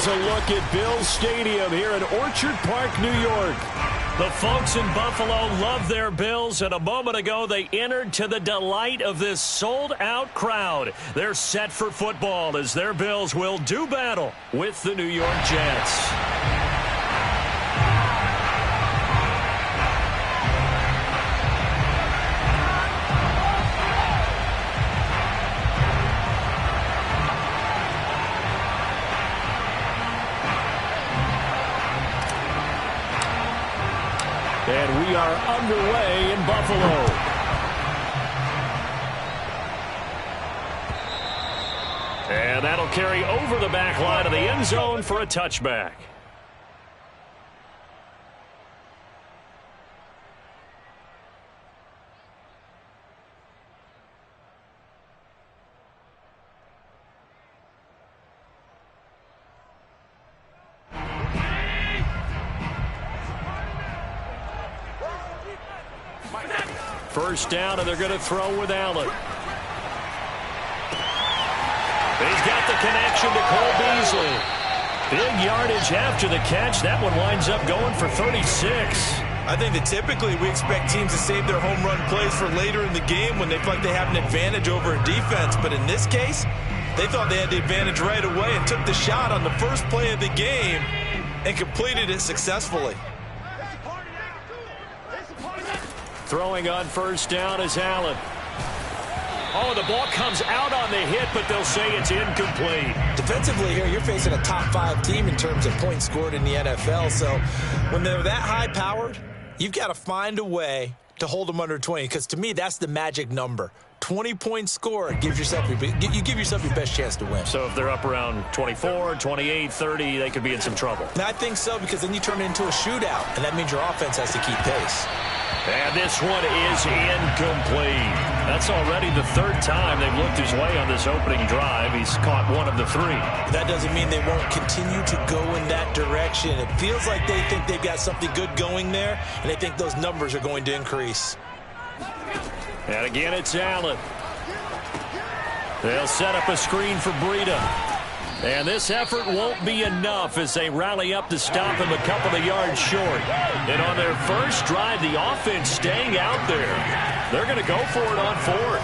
is a look at Bills Stadium here in Orchard Park, New York. The folks in Buffalo love their Bills, and a moment ago they entered to the delight of this sold-out crowd. They're set for football as their Bills will do battle with the New York Jets. And we are underway in Buffalo. And that'll carry over the back line of the end zone for a touchback. First down, and they're going to throw with Allen. He's got the connection to Cole Beasley. Big yardage after the catch. That one winds up going for 36. I think that typically we expect teams to save their home run plays for later in the game when they feel like they have an advantage over a defense. But in this case, they thought they had the advantage right away and took the shot on the first play of the game and completed it successfully. Throwing on first down is Allen. Oh, the ball comes out on the hit, but they'll say it's incomplete. Defensively here, you're facing a top 5 team in terms of points scored in the NFL. So when they're that high-powered, you've got to find a way to hold them under 20, because to me, that's the magic number. 20-point score gives yourself you give yourself your best chance to win. So if they're up around 24, 28, 30, they could be in some trouble. And I think so, because then you turn it into a shootout, and that means your offense has to keep pace. And this one is incomplete. That's already the third time they've looked his way on this opening drive. He's caught one of the 3. That doesn't mean they won't continue to go in that direction. It feels like they think they've got something good going there, and they think those numbers are going to increase. And again, it's Allen. They'll set up a screen for Breida. And this effort won't be enough as they rally up to stop him a couple of yards short. And on their first drive, the offense staying out there. They're going to go for it on 4th.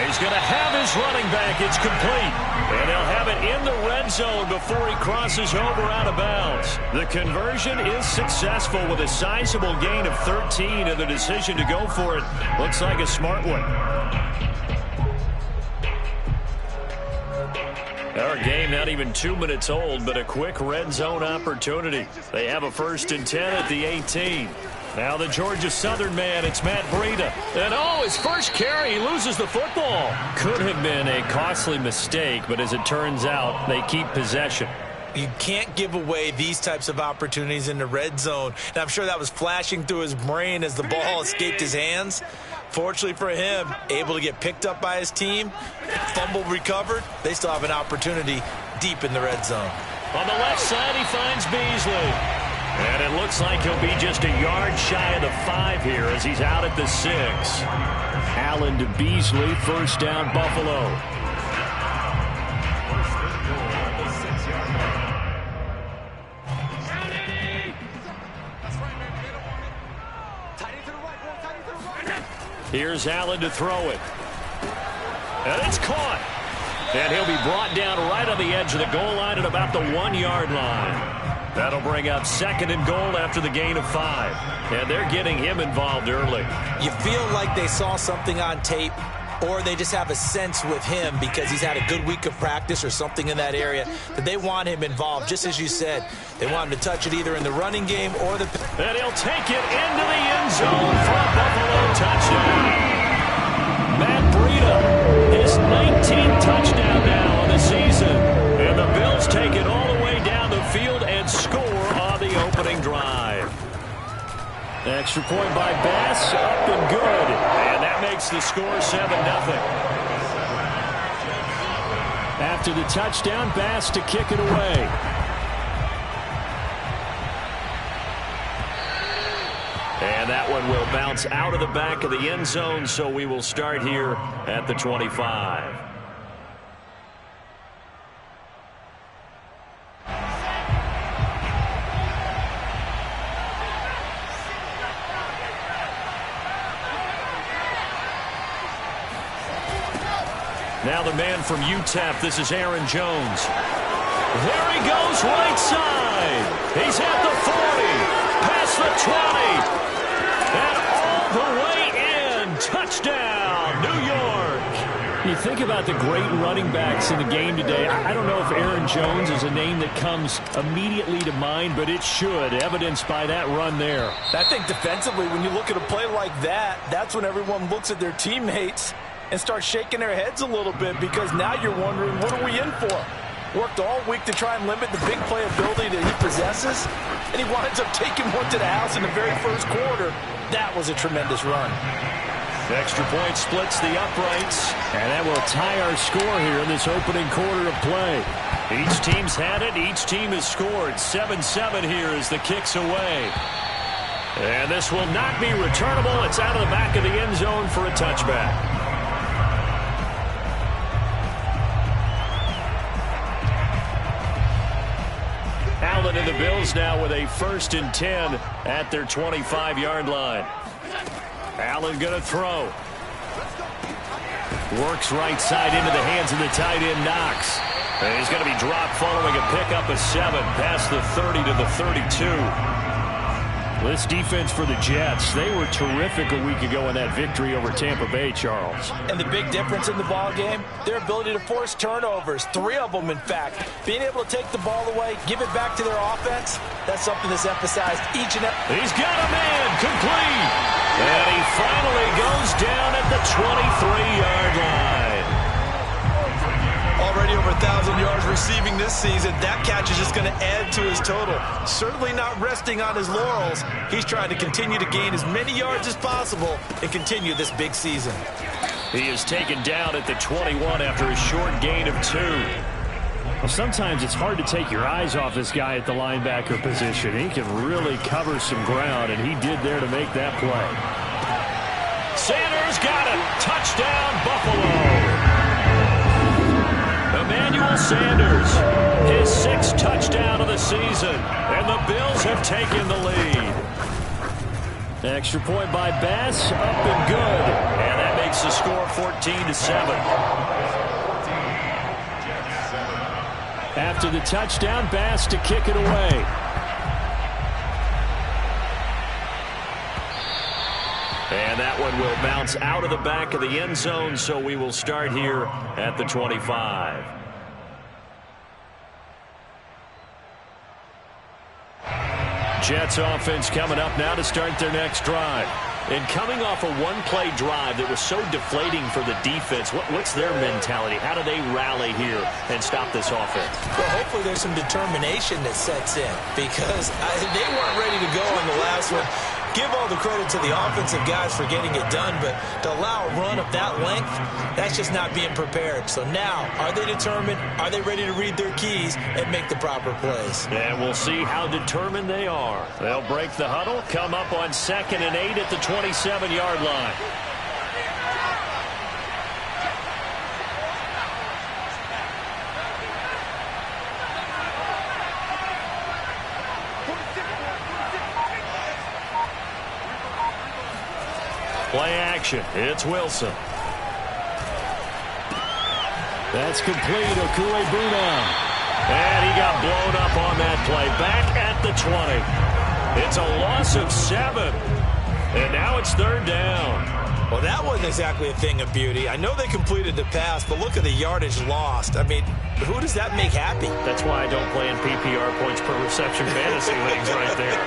He's going to have his running back. It's complete. And they'll have it in the red zone before he crosses over out of bounds. The conversion is successful with a sizable gain of 13, and the decision to go for it looks like a smart one. Our game not even 2 minutes old, but a quick red zone opportunity. They have a 1st and 10 at the 18. Now the Georgia Southern man, it's Matt Breida. And his first carry, he loses the football. Could have been a costly mistake, but as it turns out, they keep possession. You can't give away these types of opportunities in the red zone. And I'm sure that was flashing through his brain as the ball escaped his hands. Fortunately for him, able to get picked up by his team, fumble recovered. They still have an opportunity deep in the red zone. On the left side, he finds Beasley. And it looks like he'll be just a yard shy of the 5 here as he's out at the 6. Allen to Beasley, first down Buffalo. Here's Allen to throw it. And it's caught. And he'll be brought down right on the edge of the goal line at about the 1-yard line. That'll bring up 2nd and goal after the gain of 5. And they're getting him involved early. You feel like they saw something on tape, or they just have a sense with him because he's had a good week of practice or something in that area that they want him involved. Just as you said, they want him to touch it either in the running game or the... And he'll take it into the end zone for a Buffalo touchdown. Matt Breida, his 19th touchdown now on the season. And the Bills take it all the way down the field and score on the opening drive. Extra point by Bass, up and good. And that makes the score 7-0. After the touchdown, Bass to kick it away. And that one will bounce out of the back of the end zone, so we will start here at the 25. Now the man from UTEP, this is Aaron Jones. There he goes, right side. He's at the 40, past the 20, and all the way in. Touchdown, New York. You think about the great running backs in the game today. I don't know if Aaron Jones is a name that comes immediately to mind, but it should, evidenced by that run there. I think defensively, when you look at a play like that, that's when everyone looks at their teammates and starts shaking their heads a little bit, because now you're wondering, what are we in for? Worked all week to try and limit the big play ability that he possesses, and he winds up taking one to the house in the very first quarter. That was a tremendous run. Extra point splits the uprights, and that will tie our score here in this opening quarter of play. Each team's had it. Each team has scored. 7-7 here as the kick's away. And this will not be returnable. It's out of the back of the end zone for a touchback. Allen and the Bills now with a 1st and 10 at their 25-yard line. Allen going to throw. Works right side into the hands of the tight end, Knox. And he's going to be dropped following a pickup of 7 past the 30 to the 32. This defense for the Jets, they were terrific a week ago in that victory over Tampa Bay, Charles. And the big difference in the ball game, their ability to force turnovers, 3 of them in fact. Being able to take the ball away, give it back to their offense, that's something that's emphasized each and every. He's got a man, complete. And he finally goes down at the 23-yard line. Already over 1,000 yards receiving this season. That catch is just going to add to his total. Certainly not resting on his laurels. He's trying to continue to gain as many yards as possible and continue this big season. He is taken down at the 21 after a short gain of 2. Well, sometimes it's hard to take your eyes off this guy at the linebacker position. He can really cover some ground, and he did there to make that play. Sanders got it. Touchdown, Buffalo. Emmanuel Sanders, his 6th touchdown of the season, and the Bills have taken the lead. Extra point by Bass, up and good, and that makes the score 14-7. After the touchdown, Bass to kick it away. And that one will bounce out of the back of the end zone, so we will start here at the 25. Jets offense coming up now to start their next drive. And coming off a one-play drive that was so deflating for the defense, what's their mentality? How do they rally here and stop this offense? Well, hopefully there's some determination that sets in, because they weren't ready to go on the last one. Give all the credit to the offensive guys for getting it done, but to allow a run of that length, that's just not being prepared. So now, are they determined? Are they ready to read their keys and make the proper plays? And we'll see how determined they are. They'll break the huddle, come up on 2nd and 8 at the 27-yard line. Play action. It's Wilson. That's complete. Okue-Buna. And he got blown up on that play. Back at the 20. It's a loss of 7. And now it's 3rd down. Well, that wasn't exactly a thing of beauty. I know they completed the pass, but look at the yardage lost. I mean, who does that make happy? That's why I don't play in PPR points per reception fantasy leagues right there.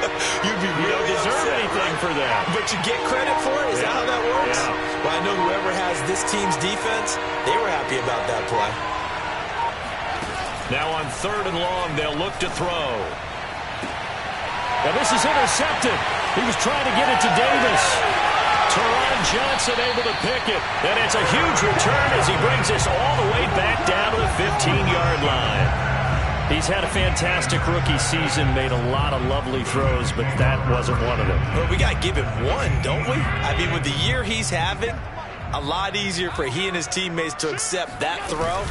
You don't deserve anything for that. But you get credit for it? Is that how that works? Yeah. Well, I know whoever has this team's defense, they were happy about that play. Now on 3rd and long, they'll look to throw. Now this is intercepted. He was trying to get it to Davis. Teron Johnson able to pick it. And it's a huge return as he brings us all the way back down to the 15-yard line. He's had a fantastic rookie season, made a lot of lovely throws, but that wasn't one of them. Well, we got to give him one, don't we? I mean, with the year he's having, a lot easier for he and his teammates to accept that throw,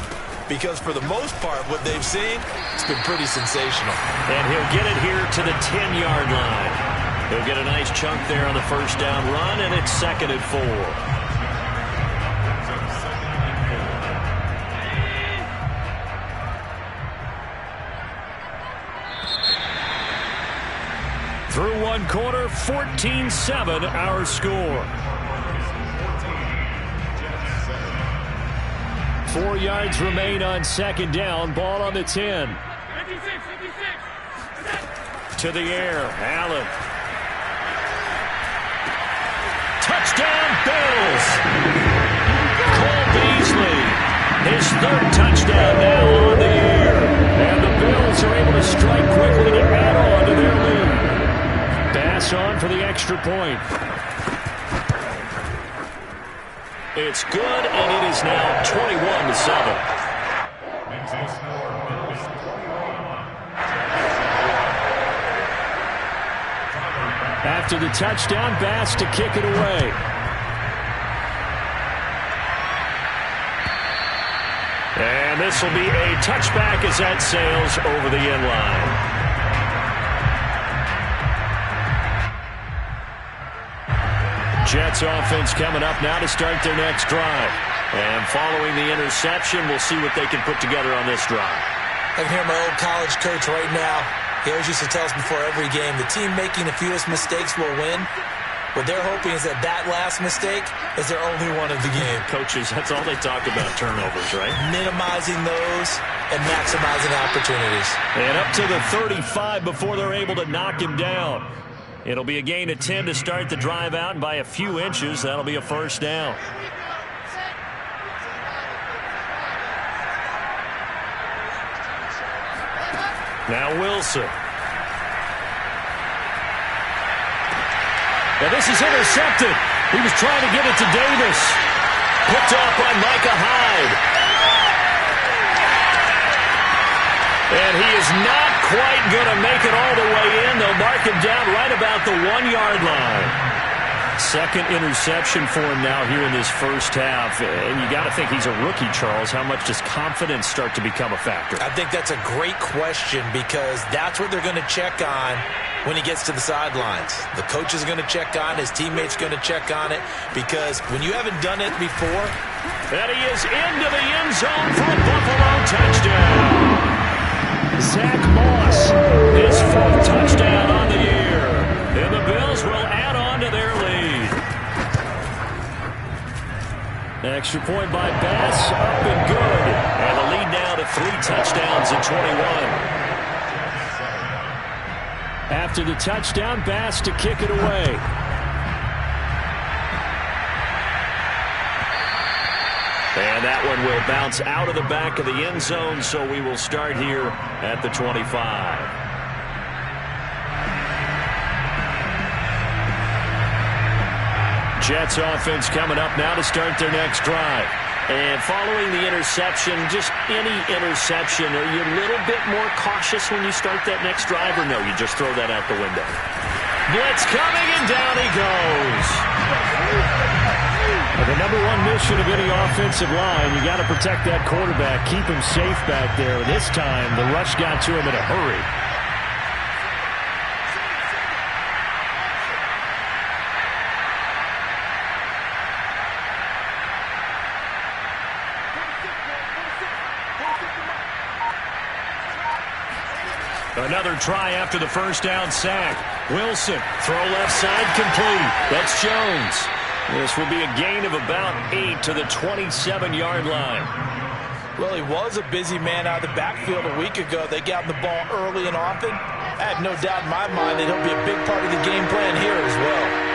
because for the most part, what they've seen, it's been pretty sensational. And he'll get it here to the 10-yard line. He'll get a nice chunk there on the 1st down run, and it's 2nd and 4. one quarter, 14-7 our score. 4 yards remain on second down. Ball on the 10. 56. To the air. Allen. Touchdown, Bills. Cole Beasley. His third touchdown now on the year. And the Bills are able to strike quickly to add on to their lead. Pass on for the extra point. It's good, and it is now 21-7. After the touchdown, Bass to kick it away. And this will be a touchback as that sails over the end line. Jets offense coming up now to start their next drive. And following the interception, we'll see what they can put together on this drive. I can hear my old college coach right now. He always used to tell us before every game, the team making the fewest mistakes will win. What they're hoping is that last mistake is their only one of the game. Coaches, that's all they talk about, turnovers, right? Minimizing those and maximizing opportunities. And up to the 35 before they're able to knock him down. It'll be a gain of 10 to start the drive out, and by a few inches, that'll be a first down. Now Wilson. Now this is intercepted. He was trying to get it to Davis. Picked off by Micah Hyde. And he is not quite going to make it all the way in. They'll mark him down right about the 1-yard line. Second interception for him now here in this first half. And you got to think he's a rookie, Charles. How much does confidence start to become a factor? I think that's a great question because that's what they're going to check on when he gets to the sidelines. The coach is going to check on, his teammates going to check on it, because when you haven't done it before. And he is into the end zone for a Buffalo touchdown. Zach Moss, his fourth touchdown on the year. And the Bills will add on to their lead. Extra point by Bass, up and good. And the lead now to 3 touchdowns in 21. After the touchdown, Bass to kick it away. And that one will bounce out of the back of the end zone, so we will start here at the 25. Jets offense coming up now to start their next drive. And following the interception, just any interception, are you a little bit more cautious when you start that next drive, or no, you just throw that out the window? Blitz coming, and down he goes. The number one mission of any offensive line, you got to protect that quarterback, keep him safe back there. This time, the rush got to him in a hurry. Another try after the first down sack. Wilson, throw left side complete. That's Jones. This will be a gain of about 8 to the 27-yard line. Well, he was a busy man out of the backfield a week ago. They got him the ball early and often. I have no doubt in my mind that he'll be a big part of the game plan here as well.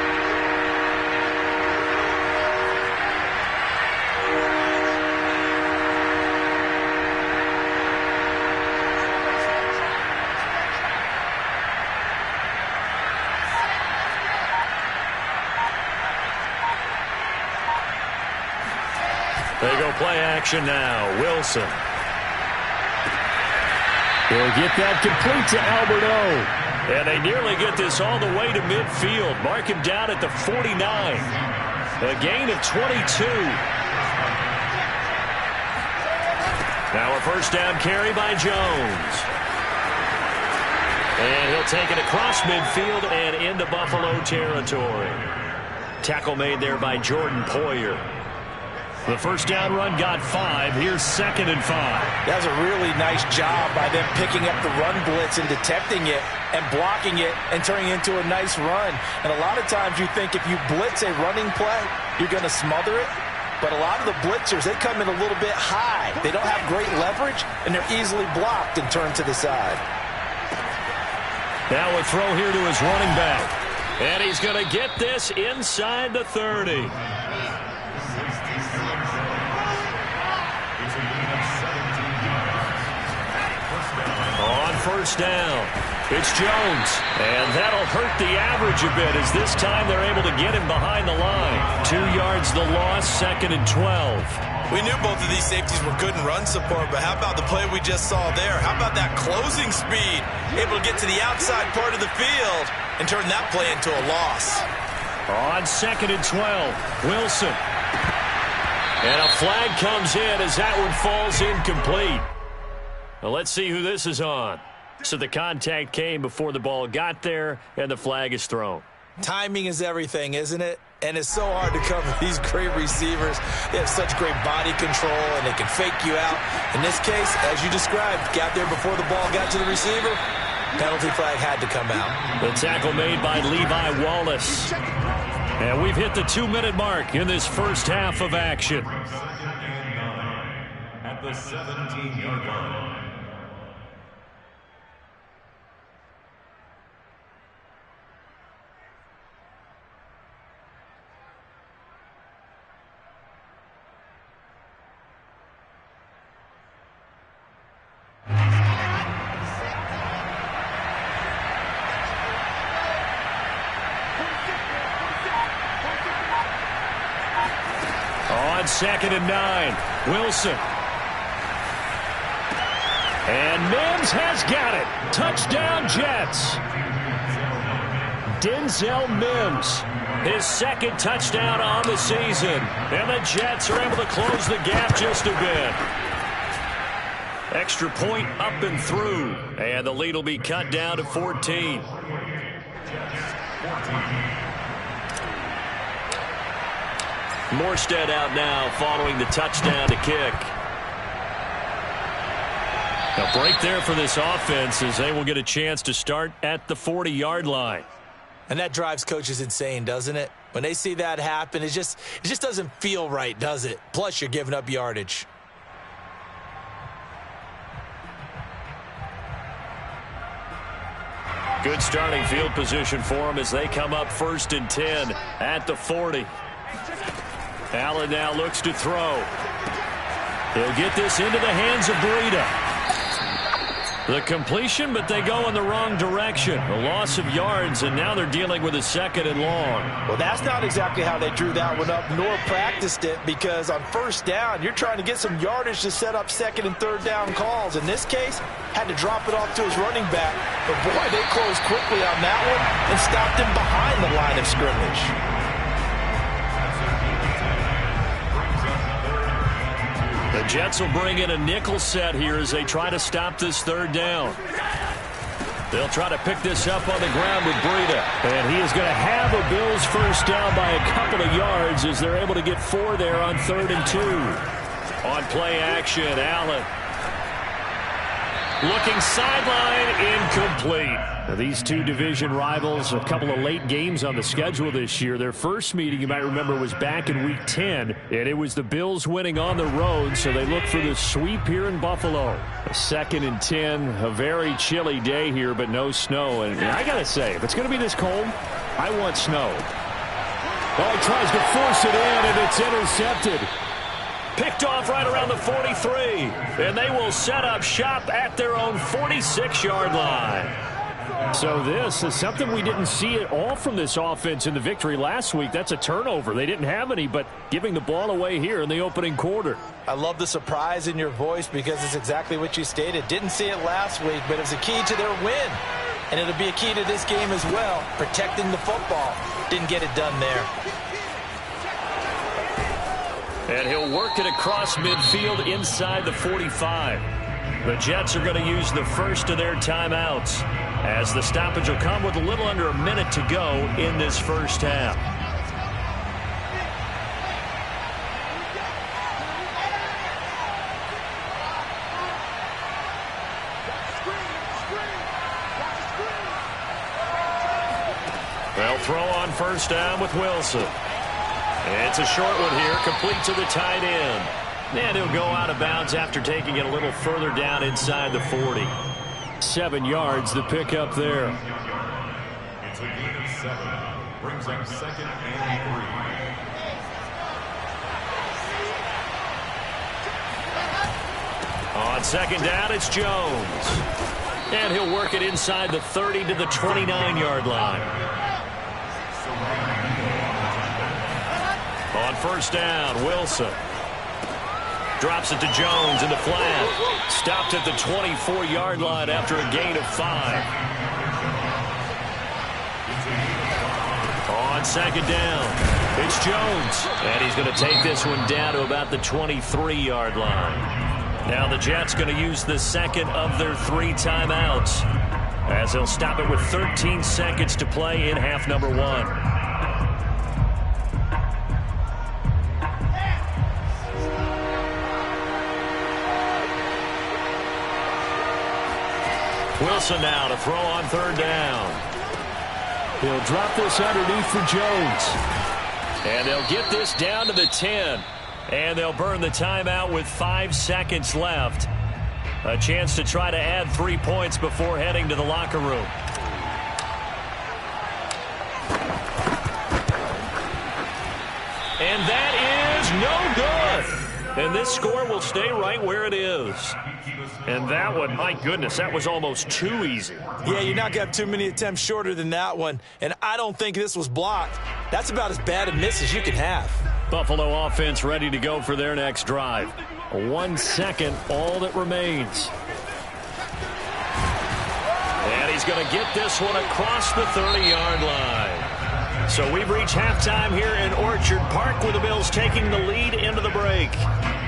They go play action now. Wilson. He'll get that complete to Albert O. And they nearly get this all the way to midfield. Mark him down at the 49. A gain of 22. Now a first down carry by Jones. And he'll take it across midfield and into Buffalo territory. Tackle made there by Jordan Poyer. The first down run got 5. Here's 2nd and 5. That was a really nice job by them picking up the run blitz and detecting it and blocking it and turning it into a nice run. And a lot of times you think if you blitz a running play, you're going to smother it. But a lot of the blitzers, they come in a little bit high. They don't have great leverage, and they're easily blocked and turned to the side. Now a throw here to his running back. And he's going to get this inside the 30. On first down, it's Jones. And that'll hurt the average a bit as this time they're able to get him behind the line. 2 yards the loss, 2nd and 12. We knew both of these safeties were good in run support, but how about the play we just saw there? How about that closing speed? Able to get to the outside part of the field and turn that play into a loss. On 2nd and 12, Wilson. And a flag comes in as that one falls incomplete. Well, let's see who this is on. So the contact came before the ball got there, and the flag is thrown. Timing is everything, isn't it? And it's so hard to cover these great receivers. They have such great body control, and they can fake you out. In this case, as you described, got there before the ball got to the receiver. Penalty flag had to come out. The tackle made by Levi Wallace. And we've hit the 2-minute mark in this first half of action. At the 17-yard line. On 2nd and 9, Wilson. And Mims has got it. Touchdown, Jets. Denzel Mims, his 2nd touchdown on the season. And the Jets are able to close the gap just a bit. Extra point up and through. And the lead will be cut down to 14. Morstead out now following the touchdown to kick. A break there for this offense as they will get a chance to start at the 40-yard line. And that drives coaches insane, doesn't it? When they see that happen, it just doesn't feel right, does it? Plus, you're giving up yardage. Good starting field position for them as they come up 1st and 10 at the 40. Allen now looks to throw. He'll get this into the hands of Breida. The completion, but they go in the wrong direction. A loss of yards, and now they're dealing with a 2nd and long. Well, that's not exactly how they drew that one up, nor practiced it, because on 1st down, you're trying to get some yardage to set up 2nd and 3rd down calls. In this case, had to drop it off to his running back. But, boy, they closed quickly on that one and stopped him behind the line of scrimmage. The Jets will bring in a nickel set here as they try to stop this 3rd down. They'll try to pick this up on the ground with Breida. And he is going to have a Bills first down by a couple of yards as they're able to get 4 there on 3rd and 2. On play action, Allen. Looking sideline, incomplete. Now, these two division rivals, a couple of late games on the schedule this year. Their first meeting, you might remember, was back in Week 10, and it was the Bills winning on the road, so they look for the sweep here in Buffalo. A 2nd and 10, a very chilly day here, but no snow. And I got to say, if it's going to be this cold, I want snow. Oh, he tries to force it in, and it's intercepted. Picked off right around the 43. And they will set up shop at their own 46-yard line. So this is something we didn't see at all from this offense in the victory last week. That's a turnover. They didn't have any, but giving the ball away here in the opening quarter. I love the surprise in your voice because it's exactly what you stated. Didn't see it last week, but it was a key to their win. And it'll be a key to this game as well, protecting the football. Didn't get it done there. And he'll work it across midfield inside the 45. The Jets are going to use the first of their timeouts as the stoppage will come with a little under a minute to go in this first half. throw on first down with Wilson. It's a short one here, complete to the tight end. And he'll go out of bounds after taking it a little further down inside the 40. 7 yards, the pickup there. It's a gain of 7. Brings up 2nd and 3. On second down, it's Jones. And he'll work it inside the 30 to the 29-yard line. On first down, Wilson. Drops it to Jones in the flat. Stopped at the 24-yard line after a gain of 5. On second down, it's Jones. And he's going to take this one down to about the 23-yard line. Now the Jets going to use the second of their 3 timeouts, as they'll stop it with 13 seconds to play in half number 1. Wilson now to throw on third down. He'll drop this underneath for Jones. And they'll get this down to the 10. And they'll burn the timeout with 5 seconds left. A chance to try to add 3 points before heading to the locker room. And that is no good. And this score will stay right where it is. And that one, my goodness, that was almost too easy. Yeah, you're not going to have too many attempts shorter than that one. And I don't think this was blocked. That's about as bad a miss as you can have. Buffalo offense ready to go for their next drive. 1 second, all that remains. And he's going to get this one across the 30-yard line. So we've reached halftime here in Orchard Park, with the Bills taking the lead into the break.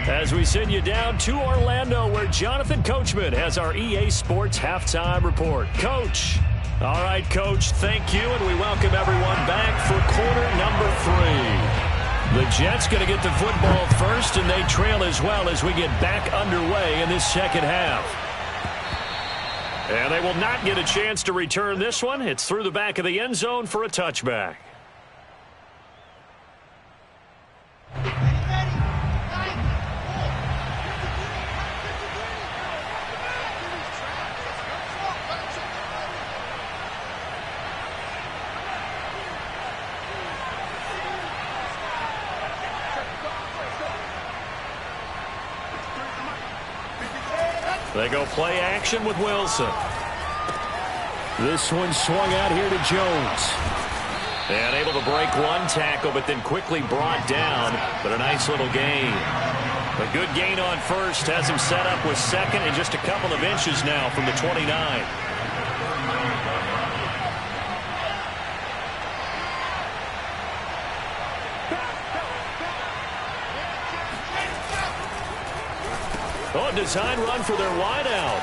As we send you down to Orlando, where Jonathan Coachman has our EA Sports halftime report. Coach. All right, Coach, thank you, and we welcome everyone back for quarter number 3. The Jets going to get the football first, and they trail as well as we get back underway in this second half. And they will not get a chance to return this one. It's through the back of the end zone for a touchback. They go play action with Wilson. This one swung out here to Jones. And able to break one tackle, but then quickly brought down. But a nice little gain. A good gain on first has him set up with second and just a couple of inches now from the 29. Oh, a design run for their wideout.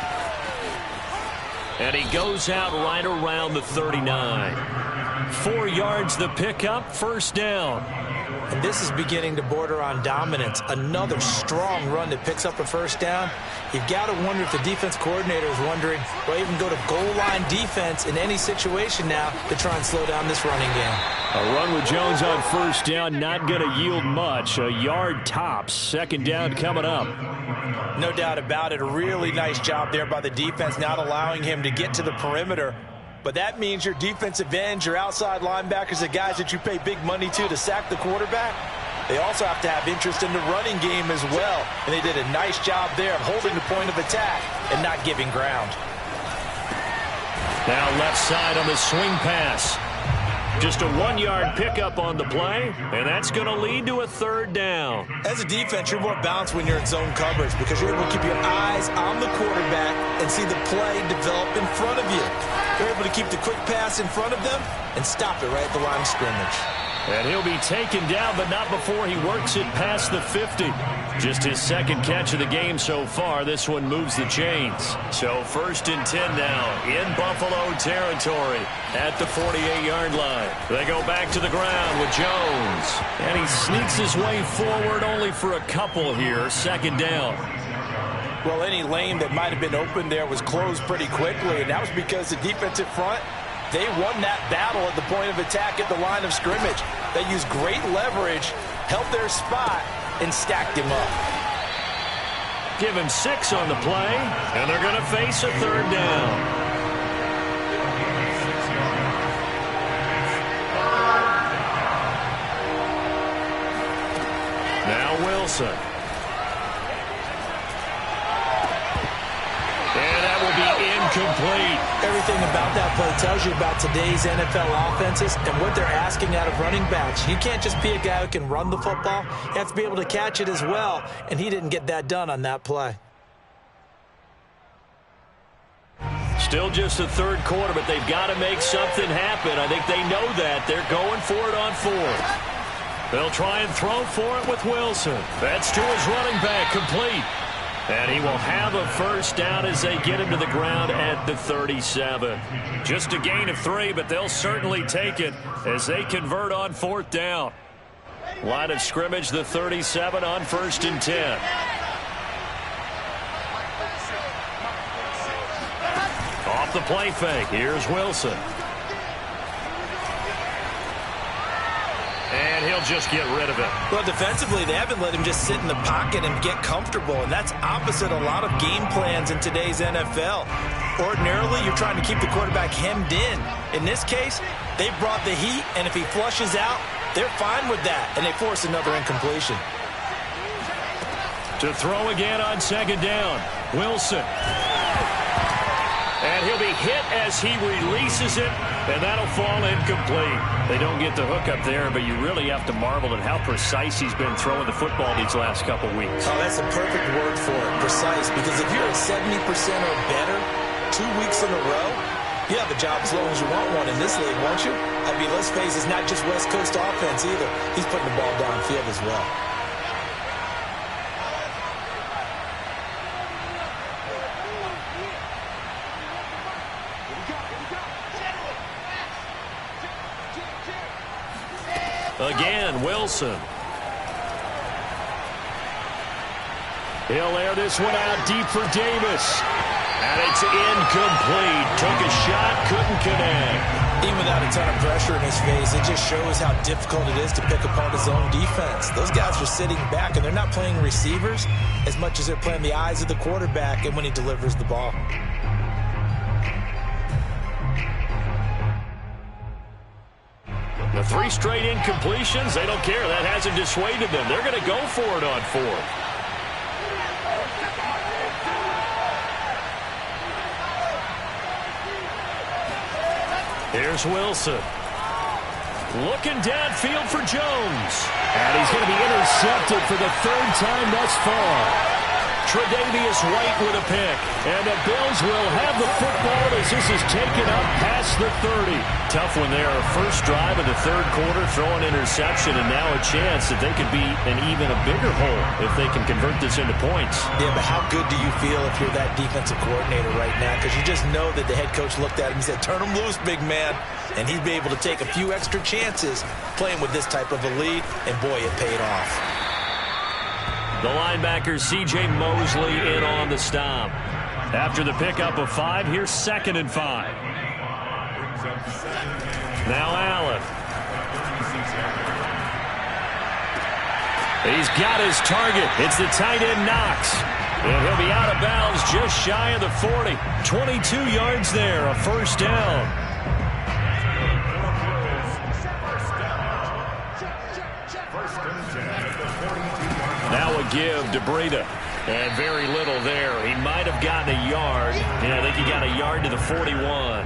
And he goes out right around the 39. 4 yards the pickup, first down. And this is beginning to border on dominance. Another strong run that picks up a first down. You've got to wonder if the defense coordinator is wondering, will even go to goal line defense in any situation now to try and slow down this running game. A run with Jones on first down, not going to yield much. A yard tops, second down coming up. No doubt about it. A really nice job there by the defense, not allowing him to get to the perimeter. But that means your defensive ends, your outside linebackers, the guys that you pay big money to sack the quarterback, they also have to have interest in the running game as well. And they did a nice job there of holding the point of attack and not giving ground. Now left side on the swing pass. Just a 1-yard pickup on the play, and that's going to lead to a third down. As a defense, you're more balanced when you're in zone coverage because you're able to keep your eyes on the quarterback and see the play develop in front of you. You're able to keep the quick pass in front of them and stop it right at the line of scrimmage. And he'll be taken down, but not before he works it past the 50. Just his second catch of the game so far. This one moves the chains. So 1st and 10 now in Buffalo territory at the 48-yard line. They go back to the ground with Jones. And he sneaks his way forward only for a couple here. Second down. Well, any lane that might have been open there was closed pretty quickly, and that was because the defensive front They won that battle at the point of attack at the line of scrimmage. They used great leverage, held their spot, and stacked him up. Give him 6 on the play, and they're going to face a third down. Now Wilson. And that will be incomplete. Everything about that play tells you about today's NFL offenses and what they're asking out of running backs. You can't just be a guy who can run the football. You have to be able to catch it as well, and he didn't get that done on that play. Still just the third quarter, but they've got to make something happen. I think they know that. They're going for it on 4th. They'll try and throw for it with Wilson. That's to his running back, complete. And he will have a first down as they get him to the ground at the 37. Just a gain of 3, but they'll certainly take it as they convert on 4th down. Line of scrimmage, the 37 on 1st and 10. Off the play fake, here's Wilson. And he'll just get rid of it. Well, defensively, they haven't let him just sit in the pocket and get comfortable, and that's opposite a lot of game plans in today's NFL. Ordinarily, you're trying to keep the quarterback hemmed in. In this case, they brought the heat, and if he flushes out, they're fine with that, and they force another incompletion. To throw again on 2nd down, Wilson. And he'll be hit as he releases it, and that'll fall incomplete. They don't get the hook up there, but you really have to marvel at how precise he's been throwing the football these last couple weeks. Oh, that's a perfect word for it, precise, because if you're at 70% or better 2 weeks in a row, you have a job as long as you want one in this league, won't you? I mean, let's face it, it's not just West Coast offense either. He's putting the ball downfield as well. Again, Wilson. He'll air this one out deep for Davis. And it's incomplete. Took a shot, couldn't connect. Even without a ton of pressure in his face, it just shows how difficult it is to pick apart his own defense. Those guys are sitting back, and they're not playing receivers as much as they're playing the eyes of the quarterback and when he delivers the ball. The 3 straight incompletions, they don't care. That hasn't dissuaded them. They're going to go for it on 4th. Here's Wilson. Looking downfield for Jones. And he's going to be intercepted for the 3rd time thus far. Tre'Davious White with a pick. And the Bills will have the football as this is taken up past the 30. Tough one there. First drive of the 3rd quarter, throw an interception, and now a chance that they could be in even a bigger hole if they can convert this into points. Yeah, but how good do you feel if you're that defensive coordinator right now? Because you just know that the head coach looked at him and said, turn him loose, big man. And he'd be able to take a few extra chances playing with this type of a lead, and boy, it paid off. The linebacker, C.J. Mosley, in on the stop. After the pickup of 5, here's 2nd and 5. Now Allen. He's got his target. It's the tight end Knox. And he'll be out of bounds just shy of the 40. 22 yards there, a first down. Now a give to Breida. And very little there. He might have gotten a yard. Yeah, I think he got a yard to the 41.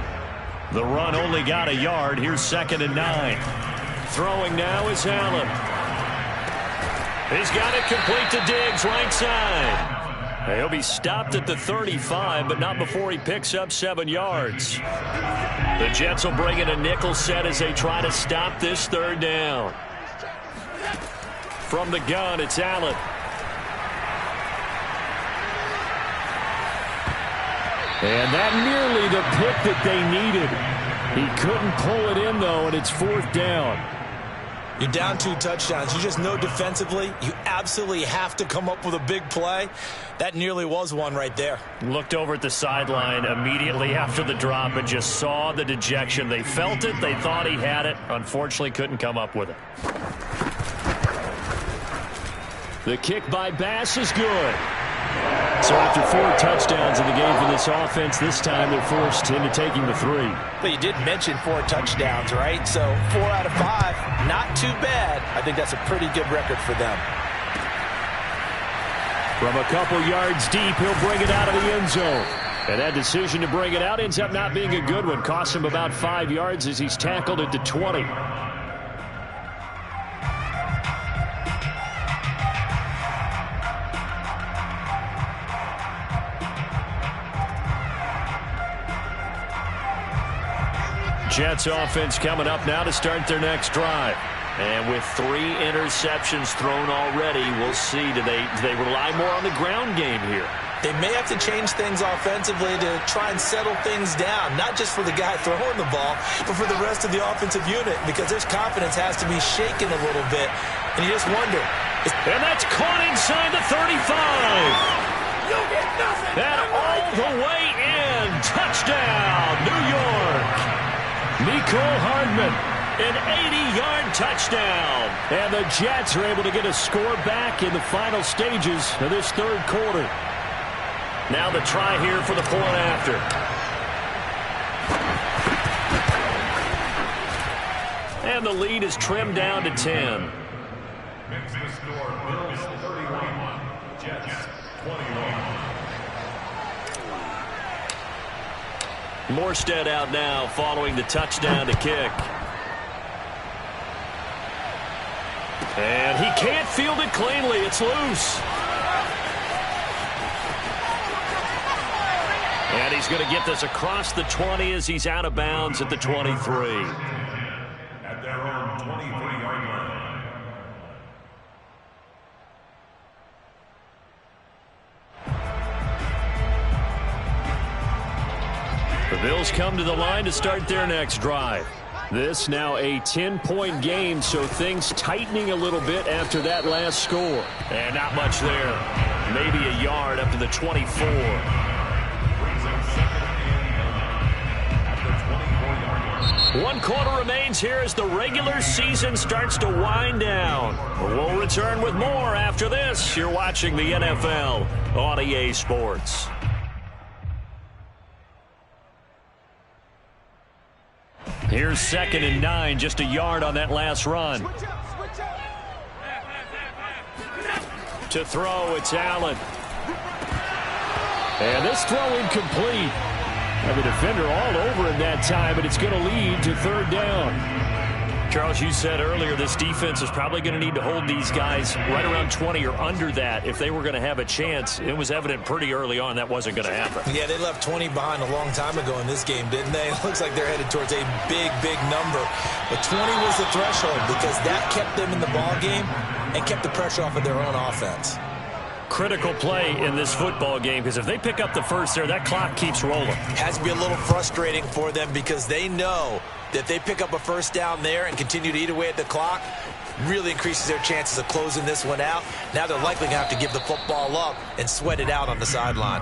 The run only got a yard. Here's 2nd and 9. Throwing now is Allen. He's got it complete to Diggs, right side. He'll be stopped at the 35, but not before he picks up 7 yards. The Jets will bring in a nickel set as they try to stop this 3rd down. From the gun, it's Allen. And that nearly the pick that they needed. He couldn't pull it in, though, and it's 4th down. You're down 2 touchdowns. You just know defensively you absolutely have to come up with a big play. That nearly was one right there. Looked over at the sideline immediately after the drop and just saw the dejection. They felt it. They thought he had it. Unfortunately, couldn't come up with it. The kick by Bass is good. So after 4 touchdowns in the game for this offense, this time they're forced into taking the 3. But you did mention 4 touchdowns, right? So 4 out of 5, not too bad. I think that's a pretty good record for them. From a couple yards deep, he'll bring it out of the end zone. And that decision to bring it out ends up not being a good one. Costs him about 5 yards as he's tackled at the 20. Jets offense coming up now to start their next drive. And with 3 interceptions thrown already, we'll see. Do they rely more on the ground game here? They may have to change things offensively to try and settle things down, not just for the guy throwing the ball, but for the rest of the offensive unit, because their confidence has to be shaken a little bit. And you just wonder. And that's caught inside the 35. You'll get nothing. And all the way in. Touchdown, New York. Mecole Hardman, an 80-yard touchdown. And the Jets are able to get a score back in the final stages of this 3rd quarter. Now the try here for the point after. And the lead is trimmed down to 10. Makes the score Bills 31, Jets 21. Morstead out now following the touchdown to kick. And he can't field it cleanly. It's loose. And he's going to get this across the 20 as he's out of bounds at the 23. At their own 23-yard line. The Bills come to the line to start their next drive. This now a 10-point game, so things tightening a little bit after that last score. And not much there. Maybe a yard up to the 24. Brings up 2nd and 9 at the 24-yard line. 1 quarter remains here as the regular season starts to wind down. We'll return with more after this. You're watching the NFL on EA Sports. Here's 2nd and 9, just a yard on that last run. To throw, it's Allen. And this throw incomplete. And the defender all over him that time, but it's going to lead to 3rd down. Charles, you said earlier this defense is probably going to need to hold these guys right around 20 or under that if they were going to have a chance. It was evident pretty early on that wasn't going to happen. Yeah, they left 20 behind a long time ago in this game, didn't they? It looks like they're headed towards a big, big number. But 20 was the threshold because that kept them in the ball game and kept the pressure off of their own offense. Critical play in this football game because if they pick up the first there, that clock keeps rolling. Has to be a little frustrating for them because they know that they pick up a first down there and continue to eat away at the clock, really increases their chances of closing this one out. Now they're likely going to have to give the football up and sweat it out on the sideline.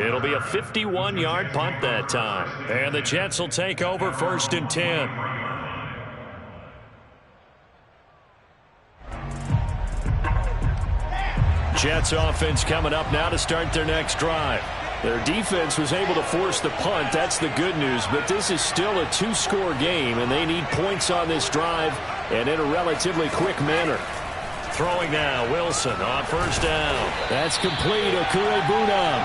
It'll be a 51-yard punt that time. And the Jets will take over 1st and 10. Jets offense coming up now to start their next drive. Their defense was able to force the punt. That's the good news. But this is still a 2-score game, and they need points on this drive and in a relatively quick manner. Throwing now, Wilson on 1st down. That's complete. Okuegbunam.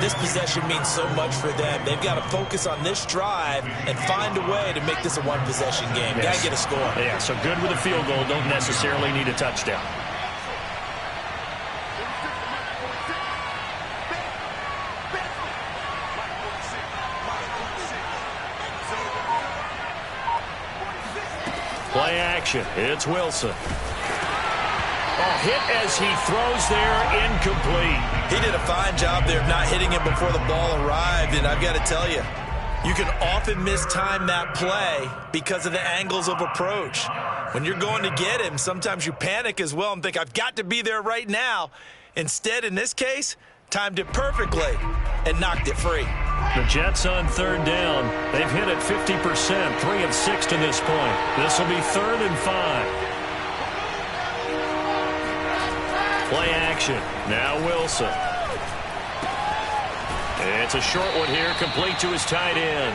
This possession means so much for them. They've got to focus on this drive and find a way to make this a one-possession game. Yes. Got to get a score. Yeah, so good with a field goal. Don't necessarily need a touchdown. Play action. It's Wilson. A hit as he throws there, incomplete. He did a fine job there of not hitting him before the ball arrived, and I've got to tell you, You can often mistime that play because of the angles of approach. When you're going to get him, sometimes you panic as well and think, I've got to be there right now. Instead, in this case, timed it perfectly and knocked it free. The Jets on third down. They've hit it 50%, 3 of 6 to this point. This will be 3rd and 5. Play action. Now Wilson. It's a short one here, complete to his tight end.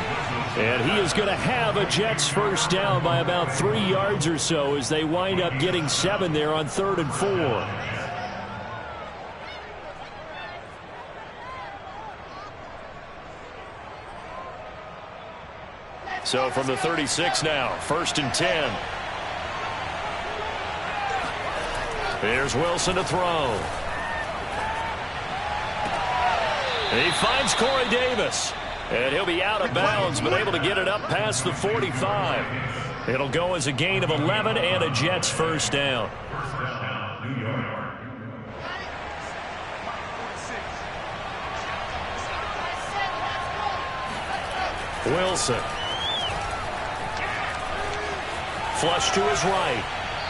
And he is going to have a Jets first down by about 3 yards or so as they wind up getting 7 there on 3rd and 4. So from the 36 now, 1st and 10. Here's Wilson to throw. He finds Corey Davis. And he'll be out of bounds, but able to get it up past the 45. It'll go as a gain of 11 and a Jets first down. Wilson. Flush to his right.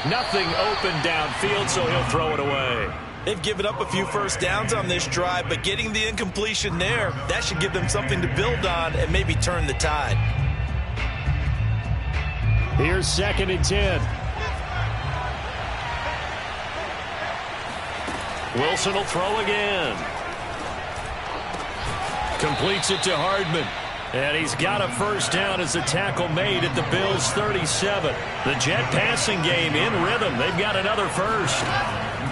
Nothing open downfield, so he'll throw it away. They've given up a few first downs on this drive, but getting the incompletion there, that should give them something to build on and maybe turn the tide. Here's 2nd and 10. Wilson will throw again. Completes it to Hardman. And he's got a first down as the tackle made at the Bills' 37. The Jet passing game in rhythm. They've got another first.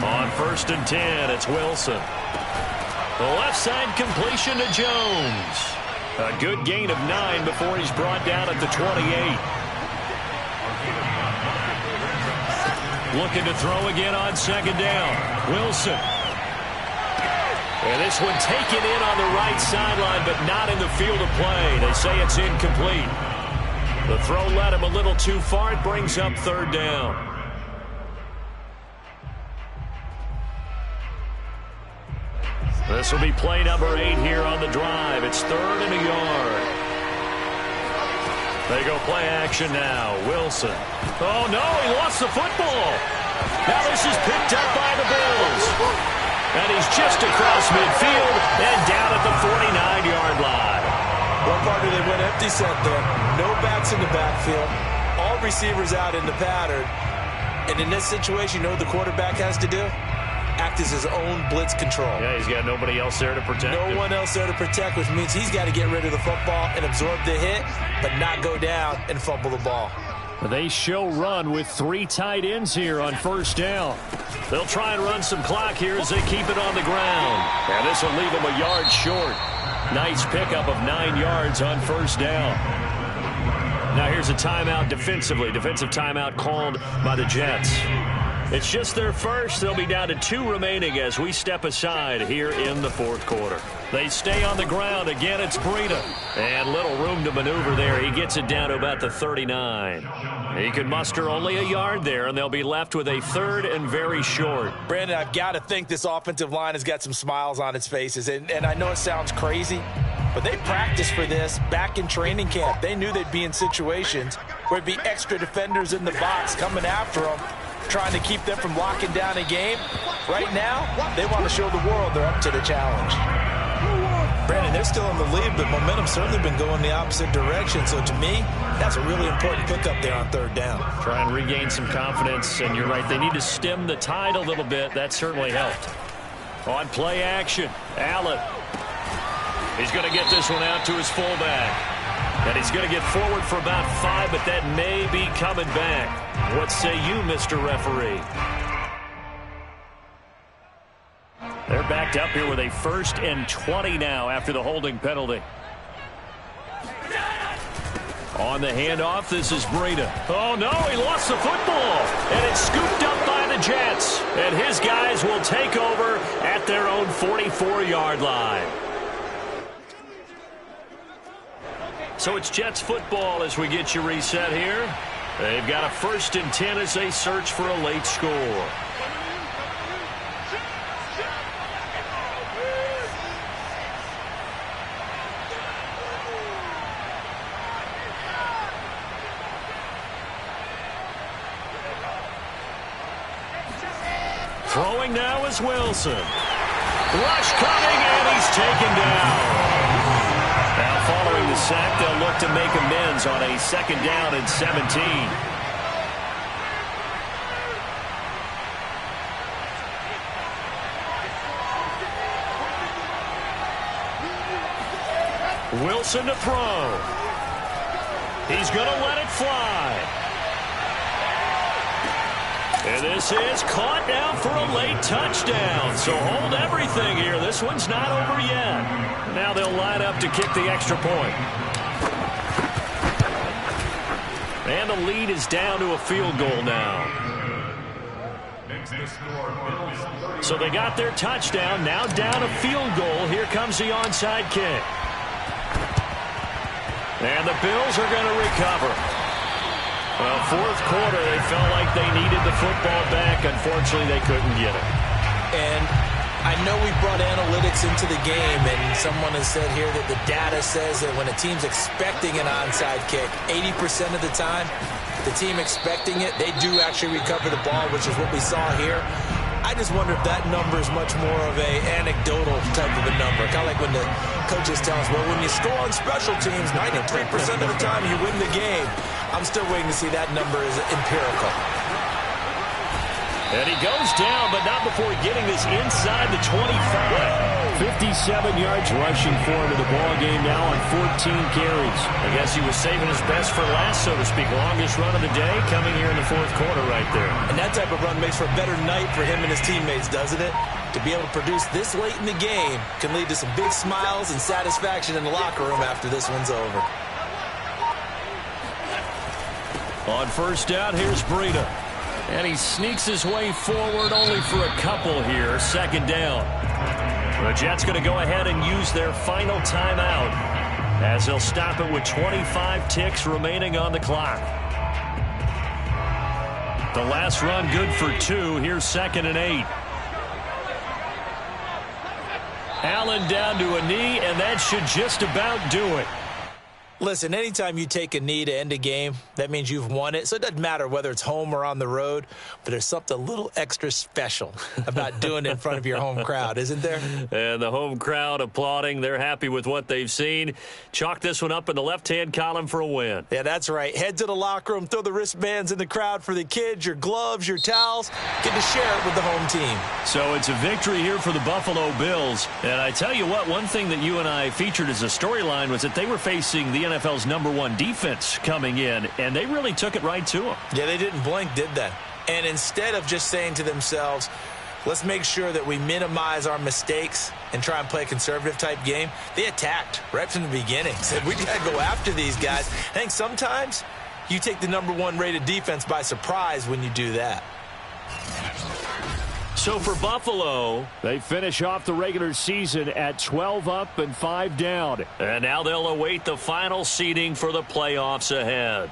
On 1st and 10, it's Wilson. The left side completion to Jones. A good gain of 9 before he's brought down at the 28. Looking to throw again on 2nd down. Wilson. And this one taken in on the right sideline, but not in the field of play. They say it's incomplete. The throw led him a little too far. It brings up 3rd down. This will be play number 8 here on the drive. It's 3rd and a yard. They go play action now. Wilson. Oh, no, he lost the football. Now this is picked up by the Bills. And he's just across midfield and down at the 49-yard line. What part do they went empty set there? No backs in the backfield. All receivers out in the pattern. And in this situation, you know what the quarterback has to do? Act as his own blitz control. Yeah, he's got nobody else there to protect him. No one else there to protect, which means he's got to get rid of the football and absorb the hit, but not go down and fumble the ball. They show run with 3 tight ends here on first down. They'll try and run some clock here as they keep it on the ground. And this will leave them a yard short. Nice pickup of 9 yards on first down. Now here's a timeout defensively. Defensive timeout called by the Jets. It's just their first. They'll be down to 2 remaining as we step aside here in the 4th quarter. They stay on the ground. Again, it's Breida. And little room to maneuver there. He gets it down to about the 39. He can muster only a yard there, and they'll be left with a 3rd and very short. Brandon, I've got to think this offensive line has got some smiles on its faces. And I know it sounds crazy, but they practiced for this back in training camp. They knew they'd be in situations where it'd be extra defenders in the box coming after them, trying to keep them from locking down a game. Right now, they want to show the world they're up to the challenge. Brandon, they're still in the lead, but momentum's certainly been going the opposite direction. So to me, that's a really important pickup there on 3rd down. Try and regain some confidence, and you're right. They need to stem the tide a little bit. That certainly helped. On play action, Allen. He's going to get this one out to his fullback. And he's going to get forward for about 5, but that may be coming back. What say you, Mr. Referee? They're backed up here with a 1st and 20 now after the holding penalty. On the handoff, this is Breida. Oh, no, he lost the football. And it's scooped up by the Jets. And his guys will take over at their own 44-yard line. So it's Jets football as we get you reset here. They've got a 1st and 10 as they search for a late score. Throwing now is Wilson. Rush coming, and he's taken down. Now following the sack, they'll look to make amends on a 2nd down and 17. Wilson to throw. He's going to let it fly. And this is caught now for a late touchdown. So hold everything here. This one's not over yet. Now they'll line up to kick the extra point. And the lead is down to a field goal now. So they got their touchdown. Now down a field goal. Here comes the onside kick. And the Bills are going to recover. Well, 4th quarter, they felt like they needed the football back. Unfortunately, they couldn't get it. And I know we brought analytics into the game, and someone has said here that the data says that when a team's expecting an onside kick, 80% of the time, the team expecting it, they do actually recover the ball, which is what we saw here. I just wonder if that number is much more of a anecdotal type of a number. Kind of like when the coaches tell us, well, when you score on special teams, 93% of the time you win the game. I'm still waiting to see that number is empirical. And he goes down, but not before getting this inside the 25. 57 yards rushing for him in the ball game now on 14 carries. I guess he was saving his best for last, so to speak. Longest run of the day coming here in the 4th quarter right there. And that type of run makes for a better night for him and his teammates, doesn't it? To be able to produce this late in the game can lead to some big smiles and satisfaction in the locker room after this one's over. On 1st down, here's Breida. And he sneaks his way forward only for a couple here. 2nd down. The Jets going to go ahead and use their final timeout as they'll stop it with 25 ticks remaining on the clock. The last run good for 2. Here's 2nd and 8. Allen down to a knee, and that should just about do it. Listen, anytime you take a knee to end a game, that means you've won it. So it doesn't matter whether it's home or on the road, but there's something a little extra special about doing it in front of your home crowd, isn't there? And the home crowd applauding. They're happy with what they've seen. Chalk this one up in the left-hand column for a win. Yeah, that's right. Head to the locker room, throw the wristbands in the crowd for the kids, your gloves, your towels. Get to share it with the home team. So it's a victory here for the Buffalo Bills. And I tell you what, one thing that you and I featured as a storyline was that they were facing the NFL's #1 defense coming in, and they really took it right to them. Yeah, they didn't blink, did they? And instead of just saying to themselves, let's make sure that we minimize our mistakes and try and play a conservative type game, they attacked right from the beginning. Said, we got to go after these guys. I think sometimes you take the #1 rated defense by surprise when you do that. So for Buffalo, they finish off the regular season at 12 up and 5 down. And now they'll await the final seeding for the playoffs ahead.